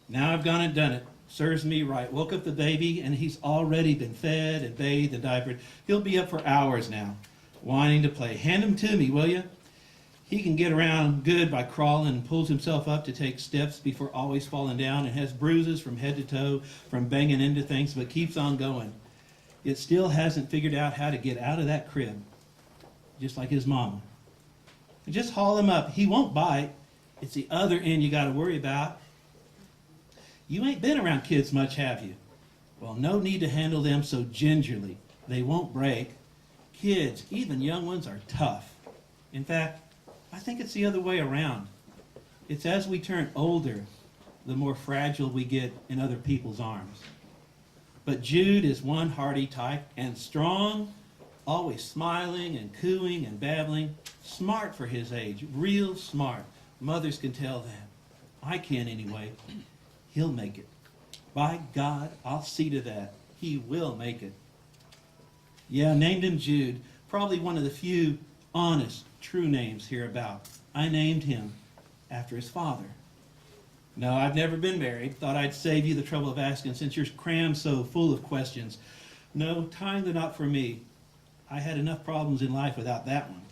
Now I've gone and done it. Serves me right. Woke up the baby, and he's already been fed and bathed and diapered. He'll be up for hours now, wanting to play. Hand him to me, will you? He can get around good by crawling and pulls himself up to take steps before always falling down, and has bruises from head to toe from banging into things, but keeps on going. It still hasn't figured out how to get out of that crib, just like his mama. Just haul him up. He won't bite. It's the other end you got to worry about. You ain't been around kids much, have you? Well, no need to handle them so gingerly. They won't break. Kids, even young ones, are tough. In fact, I think it's the other way around. It's as we turn older, the more fragile we get in other people's arms. But Jude is one hardy type, and strong, always smiling and cooing and babbling. Smart for his age, real smart. Mothers can tell that. I can anyway. He'll make it. By God, I'll see to that. He will make it. Yeah, named him Jude. Probably one of the few honest, true names hereabout. I named him after his father. No, I've never been married. Thought I'd save you the trouble of asking since you're crammed so full of questions. No, tying the knot for me. I had enough problems in life without that one.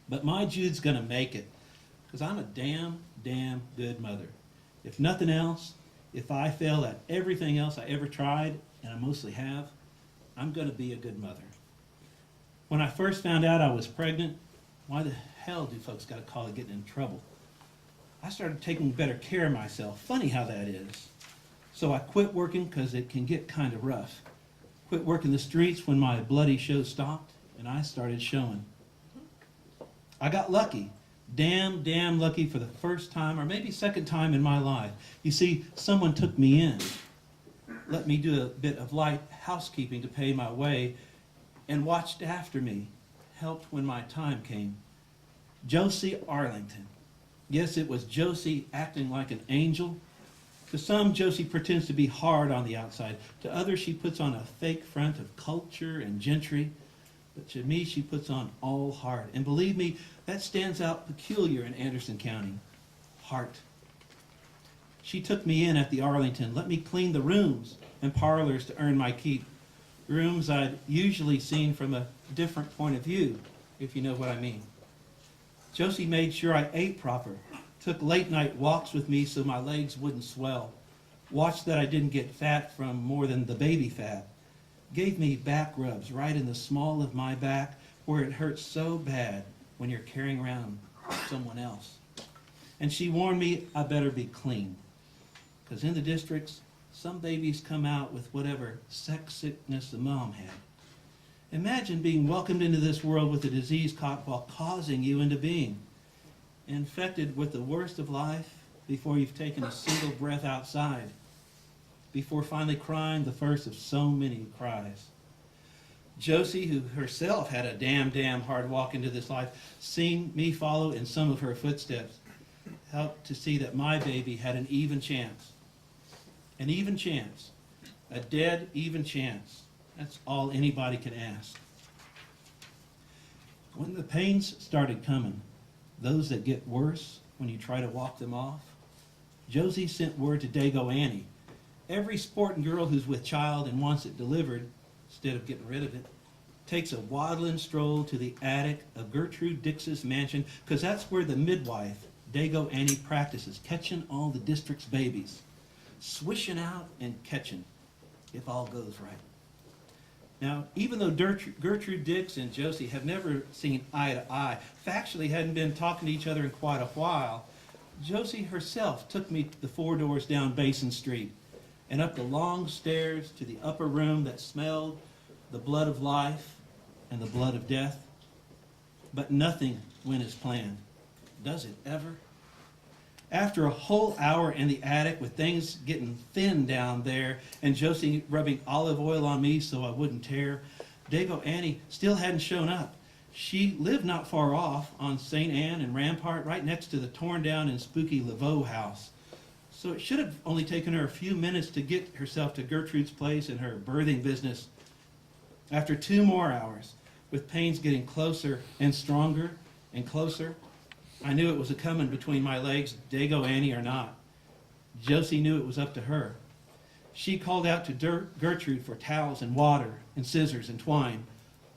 But my Jude's gonna make it, because I'm a damn good mother. If nothing else, if I fail at everything else I ever tried, and I mostly have, I'm going to be a good mother. When I first found out I was pregnant, why the hell do folks got to call it getting in trouble? I started taking better care of myself. Funny how that is. So I quit working because it can get kind of rough. Quit working the streets when my bloody show stopped, and I started showing. I got lucky. Damn lucky for the first time, or maybe second time in my life. You see, someone took me in, let me do a bit of light housekeeping to pay my way, and watched after me, helped when my time came. Josie Arlington. Yes, it was Josie acting like an angel. To some, Josie pretends to be hard on the outside. To others, she puts on a fake front of culture and gentry. But to me, she puts on all heart. And believe me, that stands out peculiar in Anderson County. Heart. She took me in at the Arlington, let me clean the rooms and parlors to earn my keep. Rooms I'd usually seen from a different point of view, if you know what I mean. Josie made sure I ate proper, took late night walks with me so my legs wouldn't swell, watched that I didn't get fat from more than the baby fat, gave me back rubs right in the small of my back where it hurts so bad when you're carrying around someone else. And she warned me I better be clean, because in the districts, some babies come out with whatever sex sickness the mom had. Imagine being welcomed into this world with a disease caught while causing you into being, infected with the worst of life before you've taken a single breath outside, before finally crying the first of so many cries. Josie, who herself had a damn hard walk into this life, seeing me follow in some of her footsteps, helped to see that my baby had an even chance. An even chance. A dead even chance. That's all anybody can ask. When the pains started coming, those that get worse when you try to walk them off, Josie sent word to Dago Annie. Every sporting girl who's with child and wants it delivered, instead of getting rid of it, takes a waddling stroll to the attic of Gertrude Dix's mansion, because that's where the midwife, Dago Annie, practices, catching all the district's babies. Swishing out and catching, if all goes right. Now, even though Gertrude Dix and Josie have never seen eye to eye, factually hadn't been talking to each other in quite a while, Josie herself took me the 4 doors down Basin Street and up the long stairs to the upper room that smelled the blood of life and the blood of death. But nothing went as planned. Does it ever? After a whole hour in the attic with things getting thin down there and Josie rubbing olive oil on me so I wouldn't tear, Dago Annie still hadn't shown up. She lived not far off on St. Anne and Rampart, right next to the torn down and spooky Laveau house. So it should have only taken her a few minutes to get herself to Gertrude's place and her birthing business. After 2 more hours, with pains getting closer and stronger and closer, I knew it was a coming between my legs, Dago Annie or not. Josie knew it was up to her. She called out to Gertrude for towels and water and scissors and twine.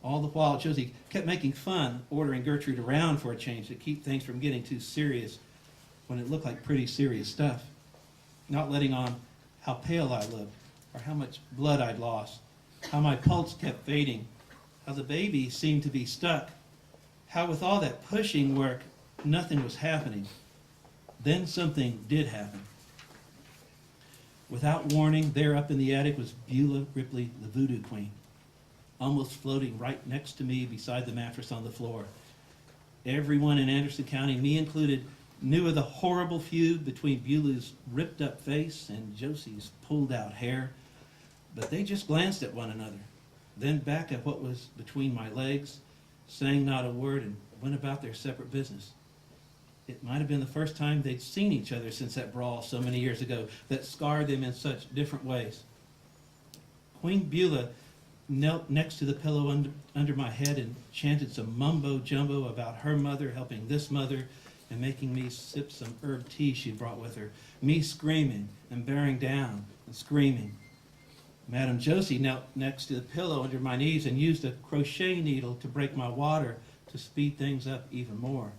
All the while, Josie kept making fun, ordering Gertrude around for a change to keep things from getting too serious when it looked like pretty serious stuff. Not letting on how pale I looked, or how much blood I'd lost, how my pulse kept fading, how the baby seemed to be stuck, how with all that pushing work, nothing was happening. Then something did happen. Without warning, there up in the attic was Beulah Ripley, the voodoo queen, almost floating right next to me beside the mattress on the floor. Everyone in Anderson County, me included, knew of the horrible feud between Beulah's ripped-up face and Josie's pulled-out hair, but they just glanced at one another, then back at what was between my legs, saying not a word, and went about their separate business. It might have been the first time they'd seen each other since that brawl so many years ago that scarred them in such different ways. Queen Beulah knelt next to the pillow under my head and chanted some mumbo-jumbo about her mother helping this mother and making me sip some herb tea she brought with her, me screaming and bearing down and screaming. Madame Josie knelt next to the pillow under my knees and used a crochet needle to break my water to speed things up even more.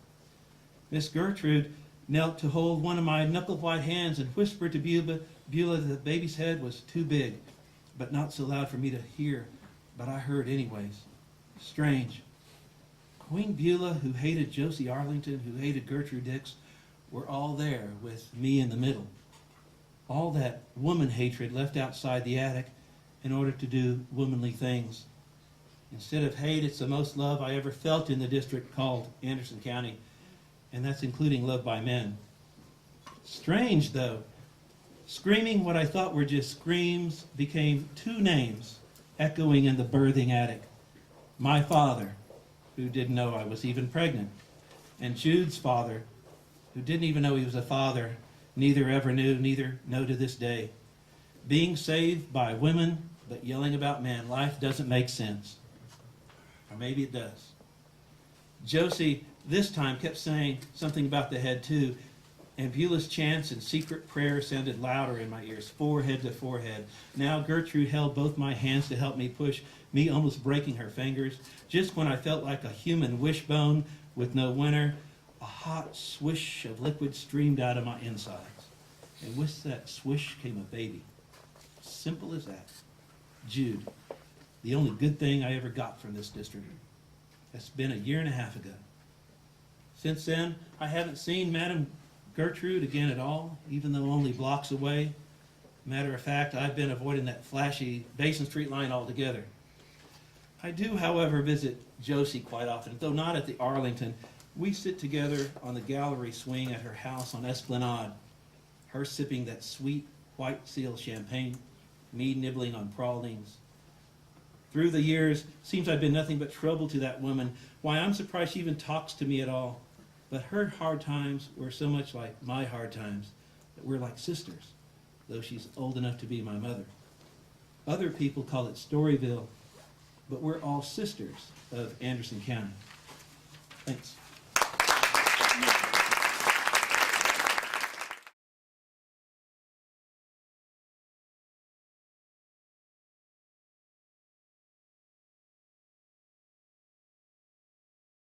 Miss Gertrude knelt to hold one of my knuckle-white hands and whispered to Beulah that the baby's head was too big, but not so loud for me to hear, but I heard anyways. Strange. Queen Beulah, who hated Josie Arlington, who hated Gertrude Dix, were all there with me in the middle. All that woman hatred left outside the attic in order to do womanly things. Instead of hate, it's the most love I ever felt in the district called Anderson County, and that's including love by men. Strange, though. Screaming what I thought were just screams became two names echoing in the birthing attic. My father, who didn't know I was even pregnant, and Jude's father, who didn't even know he was a father, neither ever knew, neither know to this day. Being saved by women, but yelling about men, life doesn't make sense. Or maybe it does. Josie, this time, kept saying something about the head, too, and Beulah's chants and secret prayers sounded louder in my ears, forehead to forehead. Now Gertrude held both my hands to help me push, me almost breaking her fingers. Just when I felt like a human wishbone with no winner, a hot swish of liquid streamed out of my insides. And with that swish came a baby. Simple as that. Jude, the only good thing I ever got from this district. That's been a year and a half ago. Since then, I haven't seen Madame Gertrude again at all, even though only blocks away. Matter of fact, I've been avoiding that flashy Basin Street line altogether. I do, however, visit Josie quite often, though not at the Arlington. We sit together on the gallery swing at her house on Esplanade, her sipping that sweet white seal champagne, me nibbling on pralines. Through the years, seems I've been nothing but trouble to that woman. Why, I'm surprised she even talks to me at all. But her hard times were so much like my hard times that we're like sisters, though she's old enough to be my mother. Other people call it Storyville, but we're all sisters of Anderson County. Thanks.